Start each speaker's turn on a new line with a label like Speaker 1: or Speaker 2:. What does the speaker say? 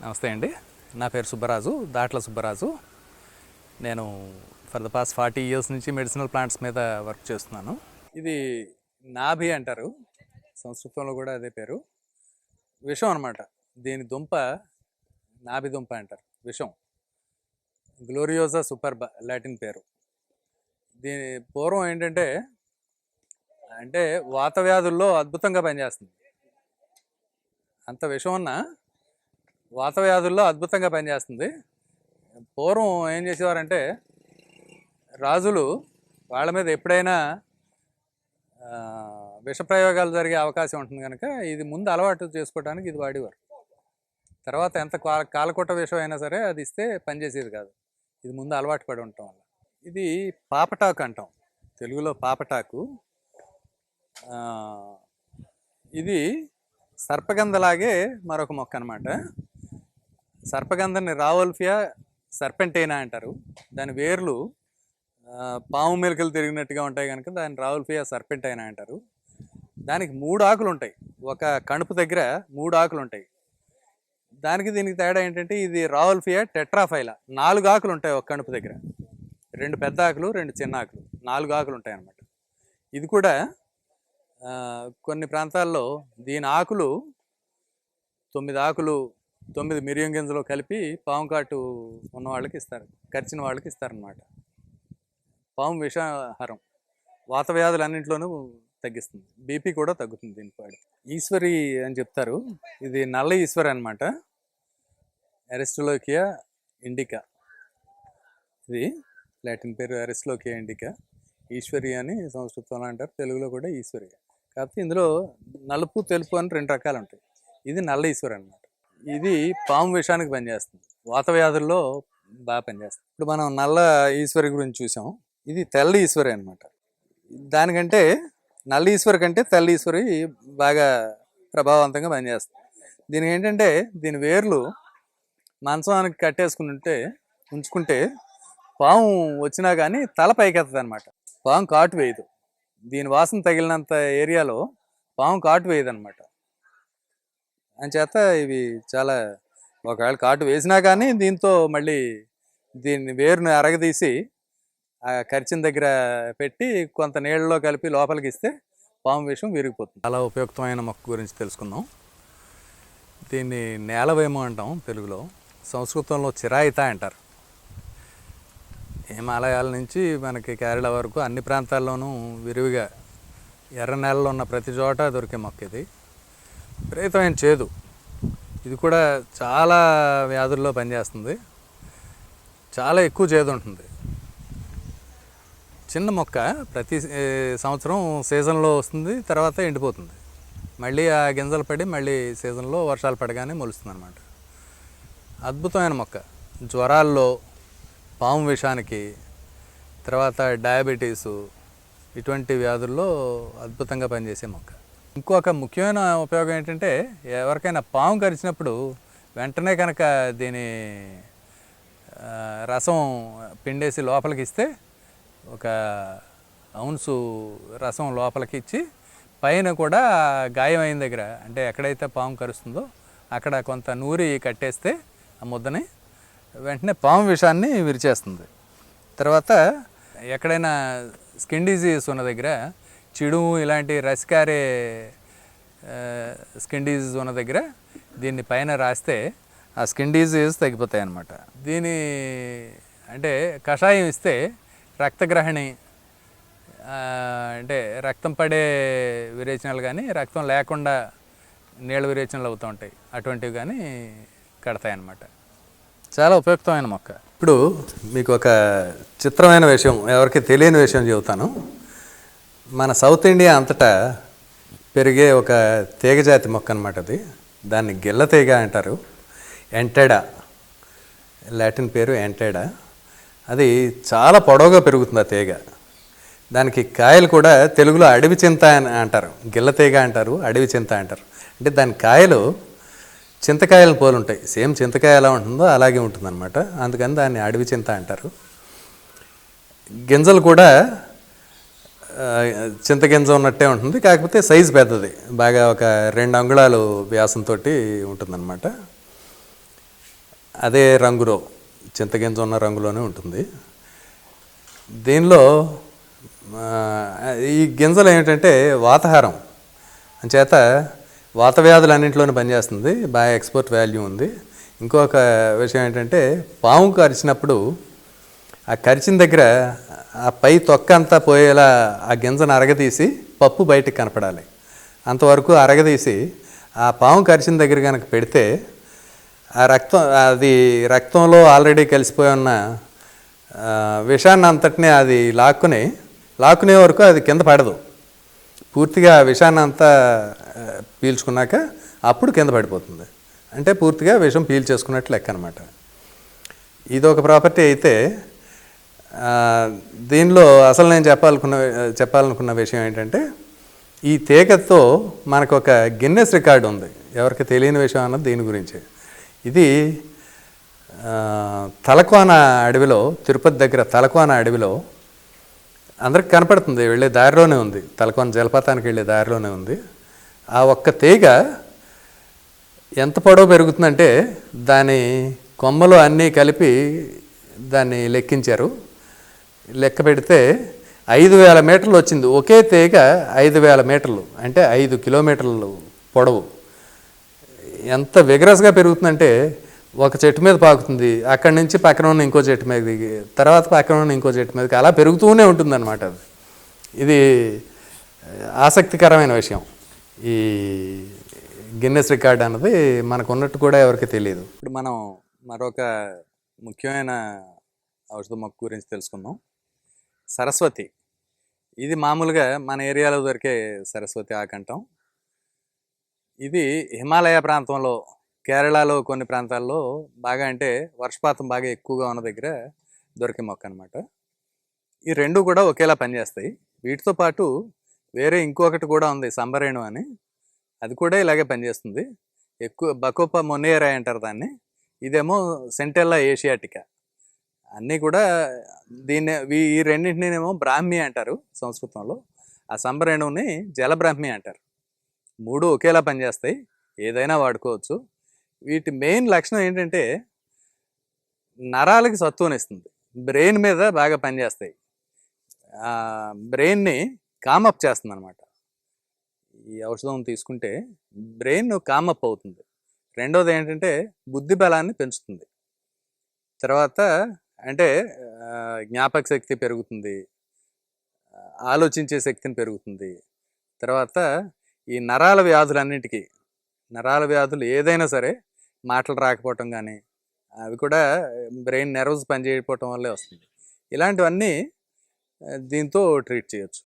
Speaker 1: నమస్తే అండి. నా పేరు సుబ్బరాజు, దాట్ల సుబ్బరాజు. నేను ఫర్ ద పాస్ట్ 40 years నుంచి మెడిసినల్ ప్లాంట్స్ మీద వర్క్ చేస్తున్నాను. ఇది నాభి అంటారు, సంస్కృతంలో కూడా అదే పేరు. విషం అనమాట. దీని దుంప నాభి దుంప అంటారు, విషం. గ్లోరియోజా సూపర్బా లాటిన్ పేరు. దీని పూర్వం ఏంటంటే వాత వ్యాధుల్లో అద్భుతంగా పనిచేస్తుంది. అంత విషం ఉన్న వాత వ్యాధుల్లో అద్భుతంగా పనిచేస్తుంది. పూర్వం ఏం చేసేవారంటే రాజులు వాళ్ళ మీద ఎప్పుడైనా విషప్రయోగాలు జరిగే అవకాశం ఉంటుంది కనుక ఇది ముందు అలవాటు చేసుకోవడానికి ఇది వాడేవారు. తర్వాత ఎంత కాలకొట్ట విషం అయినా సరే అది ఇస్తే పనిచేసేది కాదు, ఇది ముందు అలవాటు పడి ఉండటం వల్ల. ఇది పాపటాకు అంటాం, తెలుగులో పాపటాకు. ఇది సర్పగంధలాగే మరొక మొక్క అనమాట. సర్పగంధని రావోల్ఫియా సర్పెంటైనా అంటారు. దాని వేర్లు పాము మెలికలు తిరిగినట్టుగా ఉంటాయి కనుక దాన్ని రావోల్ఫియా సర్పెంటైనా అంటారు. దానికి 3 ఆకులు ఉంటాయి, ఒక కణుపు దగ్గర 3 ఆకులు ఉంటాయి. దీనికి తేడా ఏంటంటే ఇది రావోల్ఫియా టెట్రాఫైలా, 4 ఆకులు ఉంటాయి ఒక కణుపు దగ్గర. 2 పెద్ద ఆకులు, 2 చిన్న ఆకులు, 4 ఆకులు ఉంటాయి అన్నమాట. ఇది కూడా కొన్ని ప్రాంతాల్లో దీని ఆకులు 9 ఆకులు 9 మిరియం గింజలు కలిపి పాము కాటు ఉన్న వాళ్ళకి ఇస్తారు, కరిచిన వాళ్ళకి ఇస్తారనమాట. పాము విషాహారం వాత వ్యాధులన్నింటిలోనూ తగ్గిస్తుంది, బీపీ కూడా తగ్గుతుంది దీనికి వాడి. ఈశ్వరి అని చెప్తారు, ఇది నల్ల ఈశ్వరి అనమాట. అరిస్టోలోకియా ఇండికా, ఇది లాటిన్ పేరు అరిస్టోలోకియా ఇండికా. ఈశ్వరి అని సంస్కృతంలో అంటారు, తెలుగులో కూడా ఈశ్వరి. కాకపోతే ఇందులో నలుపు తెలుపు అని 2 రకాలు ఉంటాయి. ఇది నల్ల ఈశ్వరి అనమాట. ఇది పాము విషానికి పనిచేస్తుంది, వాత వ్యాధుల్లో బాగా పనిచేస్తుంది. ఇప్పుడు మనం నల్ల ఈశ్వరి గురించి చూసాం, ఇది తెల్ల ఈశ్వరి అనమాట. దానికంటే నల్ల ఈశ్వరి కంటే తెల్ల ఈశ్వరి బాగా ప్రభావవంతంగా పనిచేస్తుంది. దీనికి ఏంటంటే దీని వేర్లు మంచానికి ఉంచుకుంటే పాము వచ్చినా కానీ తల పైకెత్తది అనమాట. పాము కాటు వేయదు, దీని వాసన తగిలినంత ఏరియాలో పాము కాటు వేయదు అనమాట. అంచేత ఇవి చాలా, ఒకవేళ కాటు వేసినా కానీ దీంతో మళ్ళీ దీన్ని వేరుని అరగదీసి ఆ కరిచిన దగ్గర పెట్టి కొంత నీళ్ళలో కలిపి లోపలికి ఇస్తే పాము విషం విరిగిపోతుంది. చాలా ఉపయుక్తమైన మొక్క గురించి తెలుసుకుందాం. దీన్ని నేలవేము అంటాం తెలుగులో, సంస్కృతంలో చిరాయిత అంటారు. హిమాలయాల నుంచి మనకి కేరళ వరకు అన్ని ప్రాంతాల్లోనూ విరివిగా ఎర్ర నేలలో ఉన్న ప్రతి చోట దొరికే మొక్క ఇది. విపరీతమైన చేదు, ఇది కూడా చాలా వ్యాధుల్లో పనిచేస్తుంది. చాలా ఎక్కువ చేదు ఉంటుంది. చిన్న మొక్క, ప్రతి సంవత్సరం సీజన్లో వస్తుంది, తర్వాత ఎండిపోతుంది. మళ్ళీ ఆ గింజలు పడి మళ్ళీ సీజన్లో వర్షాలు పడగానే మొలుస్తుంది అన్నమాట. అద్భుతమైన మొక్క. జ్వరాల్లో, పాము విషానికి, తర్వాత డయాబెటీసు, ఇటువంటి వ్యాధుల్లో అద్భుతంగా పనిచేసే మొక్క. ఇంకొక ముఖ్యమైన ఉపయోగం ఏంటంటే ఎవరికైనా పాము కరిచినప్పుడు వెంటనే కనుక దీని రసం పిండేసి లోపలికి ఇస్తే, ఒక ఔన్సు రసం లోపలికి ఇచ్చి పైన కూడా గాయం అయిన దగ్గర, అంటే ఎక్కడైతే పాము కరుస్తుందో అక్కడ కొంత నూరి కట్టేస్తే ఆ ముద్దని వెంటనే పాము విషాన్ని విరిచేస్తుంది. తర్వాత ఎక్కడైనా స్కిన్ డిజీజ్ ఉన్న దగ్గర, చిడుము ఇలాంటి రసికారే స్కిన్ డిజీజ్ ఉన్న దగ్గర దీన్ని పైన రాస్తే ఆ స్కిన్ డిజీజ్ తగ్గిపోతాయి అన్నమాట. కషాయం ఇస్తే రక్తగ్రహణి, అంటే రక్తం పడే విరేచనలు కానీ రక్తం లేకుండా నీళ్ళ విరేచనలు అవుతూ ఉంటాయి, అటువంటివి కానీ కడతాయి అన్నమాట. చాలా ఉపయుక్తమైన మొక్క. ఇప్పుడు మీకు ఒక చిత్రమైన విషయం, ఎవరికి తెలియని విషయం చెబుతాను. మన సౌత్ ఇండియా అంతటా పెరిగే ఒక తీగజాతి మొక్క అనమాట అది. దాన్ని గిల్ల తీగ అంటారు, ఎంటెడా, లాటిన్ పేరు ఎంటెడా. అది చాలా పొడవుగా పెరుగుతుంది ఆ తీగ. దానికి కాయలు కూడా తెలుగులో అడవి చింత అని అంటారు, గిల్ల తీగ అంటారు, అడవి చింత అంటారు. అంటే దాని కాయలు చింతకాయలను పోలి ఉంటాయి, సేమ్ చింతకాయ ఎలా ఉంటుందో అలాగే ఉంటుందన్నమాట. అందుకని దాన్ని అడవి చింత అంటారు. గింజలు కూడా చింతగింజ ఉన్నట్టే ఉంటుంది, కాకపోతే సైజు పెద్దది, బాగా ఒక 2 అంగుళాలు వ్యాసంతో ఉంటుందన్నమాట. అదే రంగులో, చింతగింజ ఉన్న రంగులోనే ఉంటుంది. దీనిలో ఈ గింజలు ఏమిటంటే వాతాహారం అంచేత వాత వ్యాధులన్నింటిలోనే పనిచేస్తుంది, బాగా ఎక్స్పోర్ట్ వాల్యూ ఉంది. ఇంకొక విషయం ఏంటంటే పాము కరిచినప్పుడు ఆ కరిచిన దగ్గర ఆ పై తొక్క అంతా పోయేలా ఆ గింజను అరగదీసి పప్పు బయటకు కనపడాలి. అంతవరకు అరగదీసి ఆ పాము కరిచిన దగ్గర కనుక పెడితే ఆ రక్తంలో ఆల్రెడీ కలిసిపోయి ఉన్న విషాన్ని అంతటినీ అది లాక్కునే వరకు అది కింద పడదు. పూర్తిగా విషాన్ని అంతా పీల్చుకున్నాక అప్పుడు కింద పడిపోతుంది. అంటే పూర్తిగా విషం పీల్చేసుకున్నట్లు లెక్క అనమాట. ఇదొక ప్రాపర్టీ అయితే దీనిలో అసలు నేను చెప్పాలనుకున్న విషయం ఏంటంటే ఈ తీగతో మనకు ఒక గిన్నెస్ రికార్డు ఉంది. ఎవరికి తెలియని విషయం అన్నది దీని గురించి. ఇది తలకోన అడవిలో, తిరుపతి దగ్గర తలకోన అడవిలో అందరికి కనపడుతుంది, వెళ్ళే దారిలోనే ఉంది, తలకోన జలపాతానికి వెళ్ళే దారిలోనే ఉంది. ఆ ఒక్క తీగ ఎంత పొడవు పెరుగుతుందంటే దాని కొమ్మలు అన్నీ కలిపి దాన్ని లెక్కించారు. లెక్క పెడితే 5,000 మీటర్లు వచ్చింది. ఒకే తీగ 5,000 మీటర్లు అంటే 5 కిలోమీటర్లు పొడవు. ఎంత విగరస్గా పెరుగుతుందంటే ఒక చెట్టు మీద పాకుతుంది, అక్కడి నుంచి పక్కన ఉన్న ఇంకో చెట్టు మీద దిగి, తర్వాత పక్కన ఉన్న ఇంకో చెట్టు మీదకి అలా పెరుగుతూనే ఉంటుందన్నమాట. అది ఇది ఆసక్తికరమైన విషయం. ఈ గిన్నెస్ రికార్డ్ అన్నది మనకు ఉన్నట్టు కూడా ఎవరికి తెలియదు. ఇప్పుడు మనం మరొక ముఖ్యమైన ఔషధ మొక్క గురించి తెలుసుకుందాం. సరస్వతి. ఇది మామూలుగా మన ఏరియాలో దొరికే సరస్వతి ఆకంటాం. ఇది హిమాలయ ప్రాంతంలో, కేరళలో కొన్ని ప్రాంతాల్లో బాగా, అంటే వర్షపాతం బాగా ఎక్కువగా ఉన్న దగ్గర దొరికే మొక్క అనమాట. ఈ రెండు కూడా ఒకేలా పనిచేస్తాయి. వీటితో పాటు వేరే ఇంకొకటి కూడా ఉంది, సంబరేణు అని. అది కూడా ఇలాగే పనిచేస్తుంది. ఎక్కువ బకోపా మొనేరా అంటారు దాన్ని. ఇదేమో సెంటెల్లా ఏషియాటికా. అన్నీ కూడా ఈ రెండింటినేమో బ్రాహ్మి అంటారు సంస్కృతంలో. ఆ సంబరేణువుని జలబ్రాహ్మి అంటారు. మూడు ఒకేలా పనిచేస్తాయి, ఏదైనా వాడుకోవచ్చు. వీటి మెయిన్ లక్షణం ఏంటంటే నరాలకి సత్తువనిస్తుంది, బ్రెయిన్ మీద బాగా పనిచేస్తాయి, బ్రెయిన్ని కామప్ చేస్తుంది అనమాట. ఈ ఔషధం తీసుకుంటే బ్రెయిన్ కామప్ అవుతుంది. రెండోది ఏంటంటే బుద్ధి బలాన్ని పెంచుతుంది. తర్వాత అంటే జ్ఞాపక శక్తి పెరుగుతుంది, ఆలోచించే శక్తిని పెరుగుతుంది. తర్వాత ఈ నరాల వ్యాధులు ఏదైనా సరే, మాటలు రాకపోవటం కానీ, అవి కూడా బ్రెయిన్ నెర్వ్స్ పనిచేయకపోవటం వల్లే వస్తుంది. ఇలాంటివన్నీ దీంతో ట్రీట్ చేయొచ్చు.